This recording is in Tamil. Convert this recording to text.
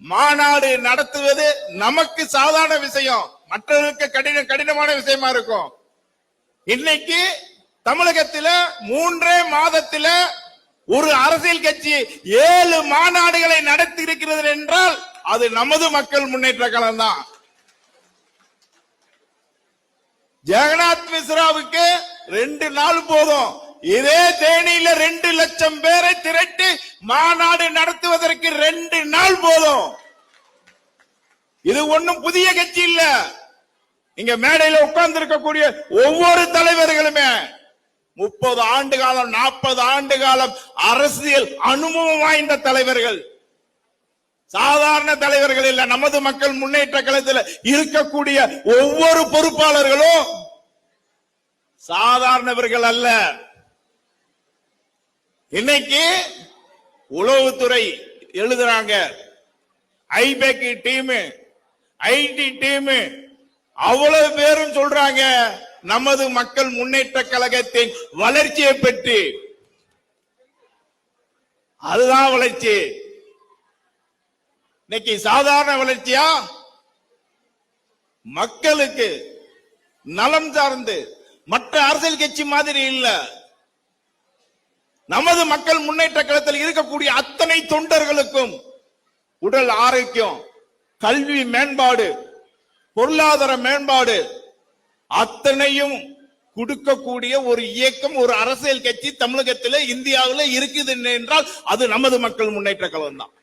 மாநாடு நடத்துவது நமக்கு சாதாரண விஷயம், மற்றவர்களுக்கு கடினமான விஷயமா இருக்கும். இன்னைக்கு தமிழகத்தில் 3 மாதத்தில் ஒரு அரசியல் கட்சி 7 மாநாடுகளை நடத்தி இருக்கிறது என்றால் அது நமது மக்கள் முன்னேற்ற கழகம் தான். ஜெகநாத் மிஸ்ராவுக்கு 2 நாள் போதும். இதே தேனியில 2 லட்சம் பேரை திரட்டி மாநாடு நடத்துவதற்கு 2 நாள் போதும். இது ஒண்ணும் புதிய கட்சி இல்ல. இங்க மேடையில உட்கார்ந்து இருக்கக்கூடிய ஒவ்வொரு தலைவர்களுமே 30 ஆண்டு காலம் 40 ஆண்டு காலம் அரசியல் அனுபவம் வாய்ந்த தலைவர்கள், சாதாரண தலைவர்கள் இல்ல. நமது மக்கள் முன்னேற்ற கழகத்தில் இருக்கக்கூடிய ஒவ்வொரு பொறுப்பாளர்களும் சாதாரணவர்கள் அல்ல. இன்னைக்கு உளவுத்துறை எழுதுறாங்க, ஐபேக் டீம், ஐடி டீம், அவ்வளவு பேரும் சொல்றாங்க நமது மக்கள் முன்னேற்ற கழகத்தின் வளர்ச்சியை பற்றி. அதுதான் வளர்ச்சி. இன்னைக்கு சாதாரண வளர்ச்சியா? மக்களுக்கு நலம் சார்ந்து, மற்ற அரசியல் கட்சி மாதிரி இல்ல. நமது மக்கள் முன்னேற்ற கழகத்தில் இருக்கக்கூடிய அத்தனை தொண்டர்களுக்கும் உடல் ஆரோக்கியம், கல்வி மேம்பாடு, பொருளாதார மேம்பாடு அத்தனையும் கொடுக்கக்கூடிய ஒரு இயக்கம், ஒரு அரசியல் கட்சி தமிழகத்தில் இந்தியாவில் இருக்குது என்றால் அது நமது மக்கள் முன்னேற்ற கழகம் தான்.